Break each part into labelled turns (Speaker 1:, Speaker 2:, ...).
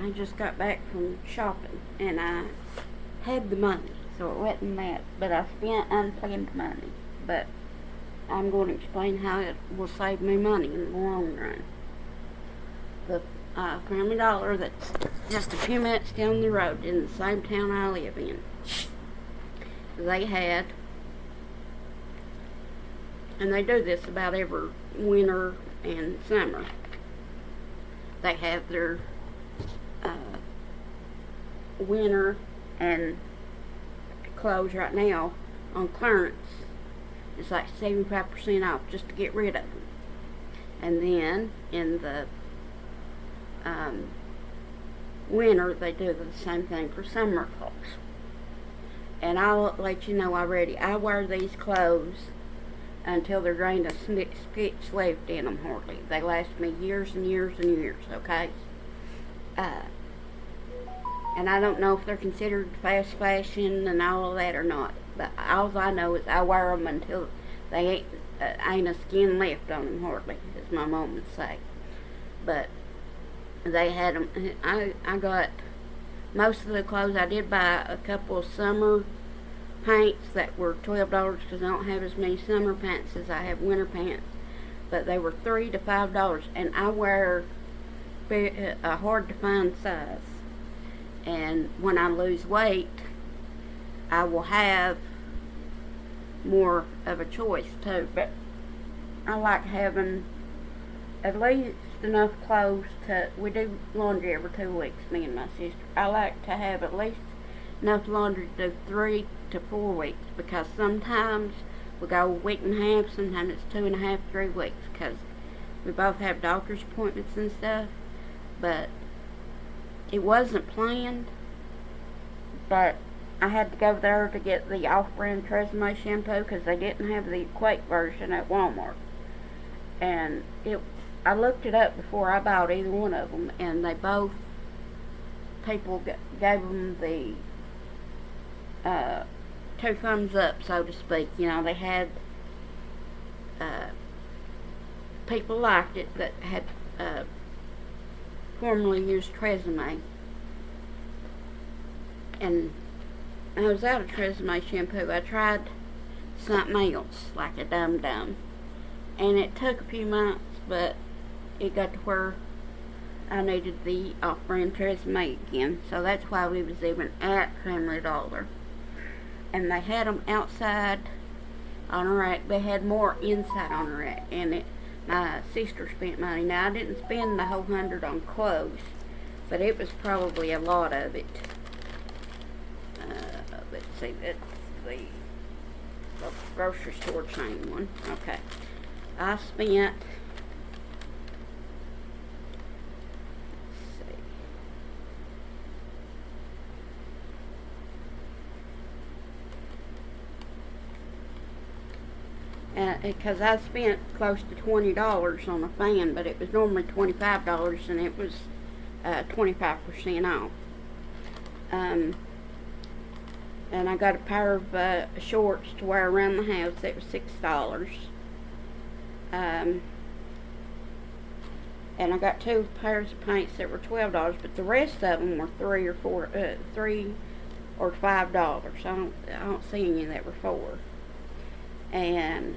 Speaker 1: I just got back from shopping and I had the money, so it wasn't that, but I spent unplanned money. But I'm going to explain how it will save me money in the long run. The Family Dollar that's just a few minutes down the road in the same town I live in, they had, and they do this about every winter and summer, they have their winter and clothes right now on clearance. It's like 75% off just to get rid of them. And then in the winter, they do the same thing for summer clothes. And I'll let you know already, I wear these clothes until there ain't a stitch left in them hardly. They last me years and years and years, okay? And I don't know if they're considered fast fashion and all of that or not. But all I know is I wear them until they ain't a skin left on them hardly, as my mom would say. But they had them. I got most of the clothes. I did buy a couple of summer pants that were $12 because I don't have as many summer pants as I have winter pants. But they were $3 to $5, and I wear a hard to find size. And when I lose weight, I will have more of a choice too. But I like having at least enough clothes to, we do laundry every 2 weeks, me and my sister. I like to have at least enough laundry to do 3 to 4 weeks, because sometimes we go a week and a half, sometimes it's 2.5, 3 weeks, because we both have doctor's appointments and stuff. But it wasn't planned, but I had to go there to get the off-brand Tresemme shampoo because they didn't have the Equate version at Walmart. And I looked it up before I bought either one of them, and they both, people gave them the 2 thumbs up, so to speak. You know, they had, people liked it that had formerly used Tresemme. And I was out of Tresemme shampoo. I tried something else, like a Dum Dum. And it took a few months, but it got to where I needed the off-brand Tresemme again. So that's why we was even at Family Dollar. And they had them outside on a rack. They had more inside on a rack. And my sister spent money. Now, I didn't spend the whole $100 on clothes, but it was probably a lot of it. Let's see, that's the grocery store chain one. Okay. I spent, because I spent close to $20 on a fan, but it was normally $25 and it was 25% off. And I got a pair of shorts to wear around the house that was $6. And I got 2 pairs of pants that were $12, but the rest of them were $3 or $5. I don't see any that were $4. And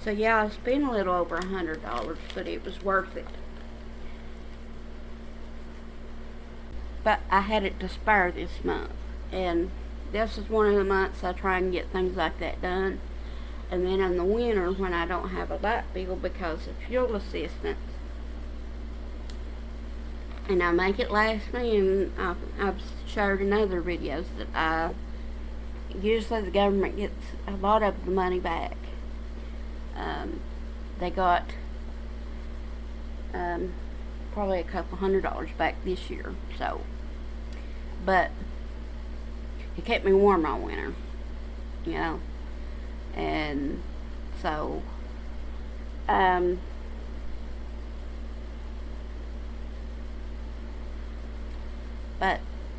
Speaker 1: so yeah, I spent a little over $100, but it was worth it. But I had it to spare this month, and this is one of the months I try and get things like that done. And then in the winter, when I don't have a light bill because of fuel assistance, and I make it last me, and I've shared in other videos that usually the government gets a lot of the money back. They got probably a couple $100 back this year, so, but it kept me warm all winter, you know, and so, but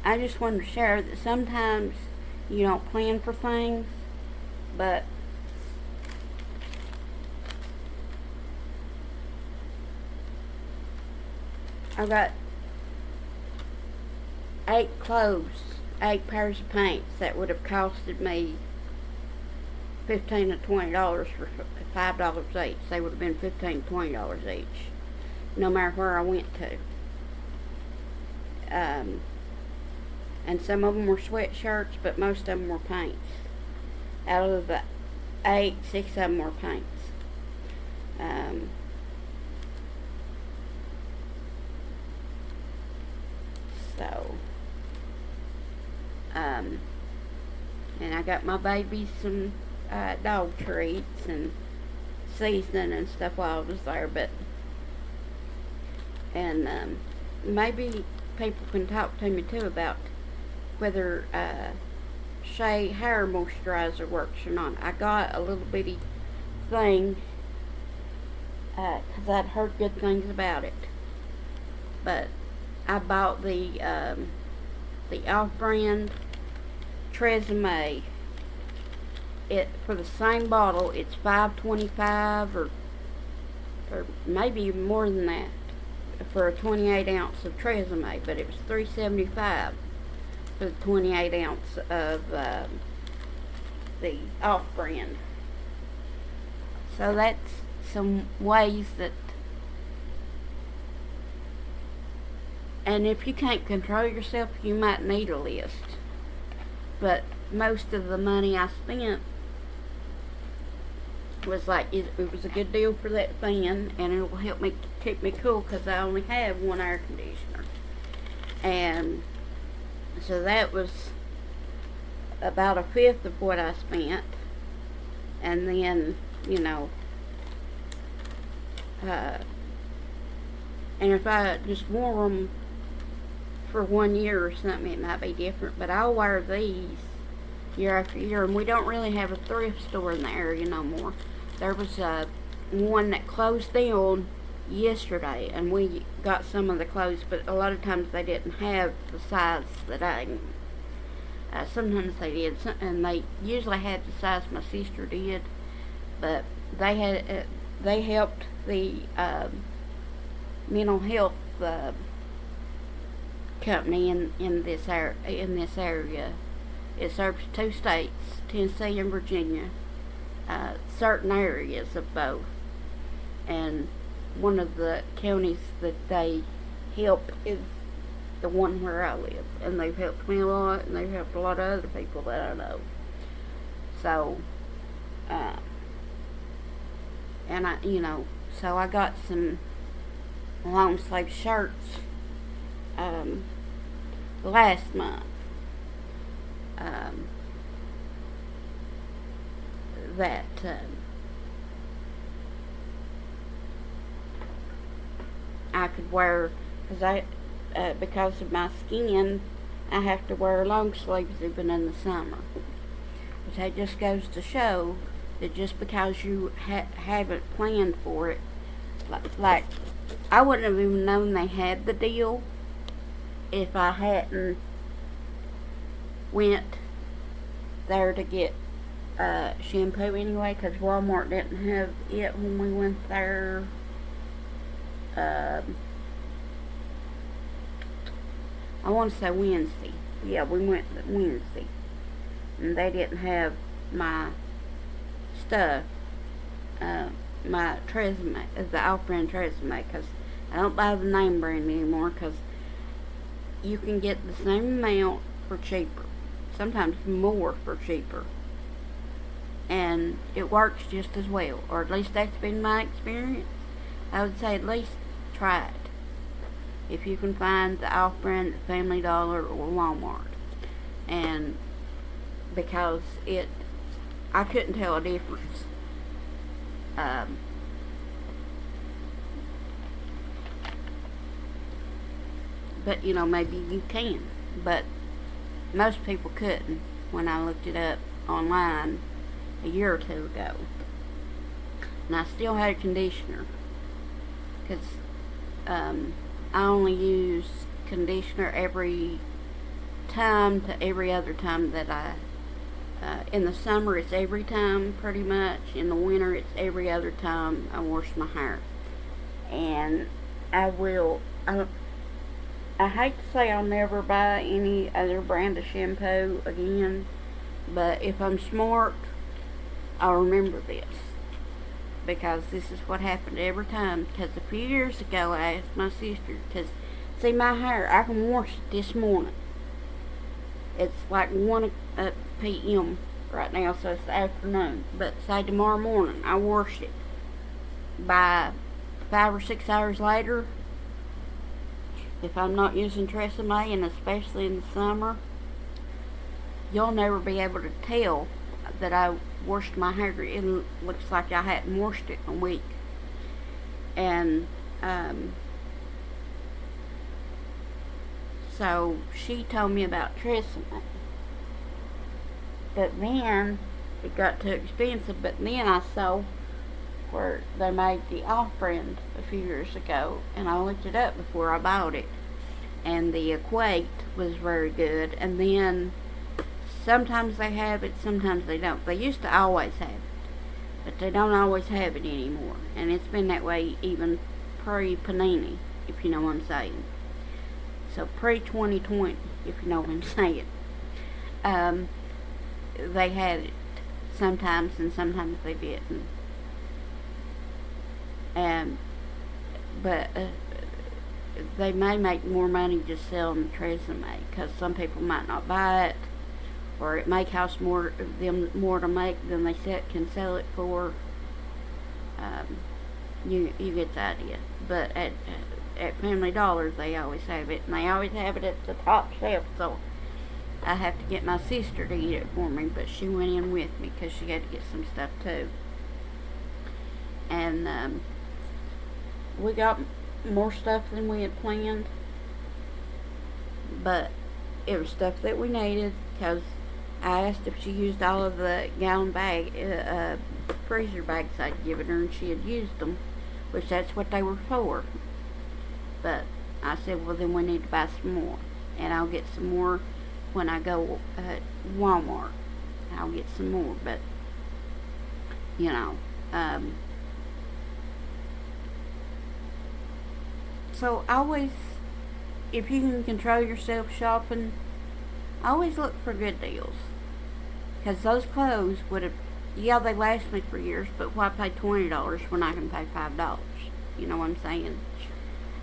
Speaker 1: I just wanted to share that sometimes you don't plan for things, but I got 8 clothes, 8 pairs of pants that would have costed me $15 to $20 for $5 each. They would have been $15 to $20 each, no matter where I went to. And some of them were sweatshirts, but most of them were pants. Out of the 8, 6 of them were pants. So, and I got my baby some dog treats and seasoning and stuff while I was there, and maybe people can talk to me too about whether Shea hair moisturizer works or not. I got a little bitty thing because I'd heard good things about it, but I bought the off-brand Tresemme. It for the same bottle, it's $5.25 or maybe even more than that for a 28 ounce of Tresemme, but it was $3.75 for the 28 ounce of the off-brand. So that's some ways that. And if you can't control yourself, you might need a list. But most of the money I spent was like, it was a good deal for that fan, and it will help me keep me cool because I only have one air conditioner. And so that was about 1/5 of what I spent. And then, and if I just wore them for 1 year or something, it might be different, but I'll wear these year after year. And we don't really have a thrift store in the area no more. There was one that closed down yesterday, and we got some of the clothes, but a lot of times they didn't have the size that I sometimes they did, and they usually had the size my sister did, but they helped the mental health company in this area. It serves 2 states, Tennessee and Virginia, certain areas of both. And one of the counties that they help is the one where I live, and they've helped me a lot, and they've helped a lot of other people that I know. So, and so I got some long sleeve shirts last month that I could wear because of my skin. I have to wear long sleeves even in the summer. But that just goes to show that just because you haven't planned for it, like I wouldn't have even known they had the deal if I hadn't went there to get shampoo anyway, because Walmart didn't have it when we went there. I want to say Wednesday. Yeah, we went Wednesday, and they didn't have my stuff, my Tresemme, the off-brand Tresemme, because I don't buy the name brand anymore, because you can get the same amount for cheaper, sometimes more for cheaper, and it works just as well, or at least that's been my experience. I would say at least try it if you can find the off-brand at Family Dollar or Walmart, and because I couldn't tell a difference. But maybe you can, but most people couldn't when I looked it up online a year or 2 ago. And I still had a conditioner, because I only use conditioner every time to every other time that in the summer it's every time pretty much. In the winter it's every other time I wash my hair. And I hate to say I'll never buy any other brand of shampoo again, but if I'm smart, I'll remember this. Because this is what happened every time. Because a few years ago, I asked my sister, because, see, my hair, I can wash it this morning. It's like 1 p.m. right now, so it's the afternoon. But say tomorrow morning, I wash it. By 5 or 6 hours later, if I'm not using Tresemme, and especially in the summer, you'll never be able to tell that I washed my hair. It looks like I hadn't washed it in a week. And so she told me about Tresemme. But then it got too expensive. But then I saw where they made the Unplanned a few years ago, and I looked it up before I bought it. And the Equate was very good. And then sometimes they have it, sometimes they don't. They used to always have it, but they don't always have it anymore. And it's been that way even pre-Panini, if you know what I'm saying. So pre-2020, if you know what I'm saying. They had it sometimes, and sometimes they didn't. But they may make more money just selling Tresemme, because some people might not buy it, or it may cost more to make than they can sell it for. You get the idea. But at Family Dollar, they always have it, and they always have it at the top shelf. So I have to get my sister to get it for me, but she went in with me because she had to get some stuff too. And we got more stuff than we had planned, but it was stuff that we needed, because I asked if she used all of the gallon bag, freezer bags I'd given her, and she had used them, which that's what they were for. But I said, well, then we need to buy some more, and I'll get some more when I go Walmart. I'll get some more, but you know, so always, if you can control yourself shopping, always look for good deals. Because those clothes would have, yeah, they last me for years, but why pay $20 when I can pay $5? You know what I'm saying?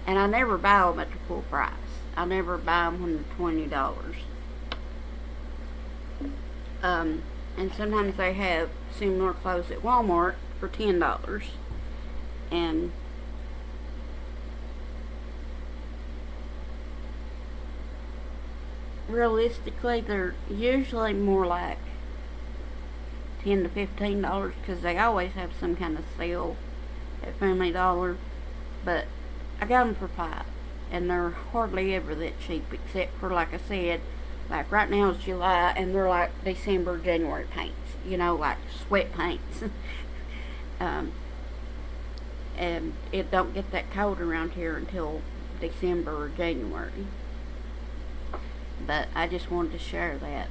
Speaker 1: And I never buy them at the full price. I never buy them when they're $20. And sometimes they have similar clothes at Walmart for $10. And realistically, they're usually more like $10 to $15, because they always have some kind of sale at Family Dollar. But I got them for $5, and they're hardly ever that cheap, except for, like I said, like right now it's July, and they're like December, January paints, you know, like sweat paints. And it don't get that cold around here until December or January. But I just wanted to share that.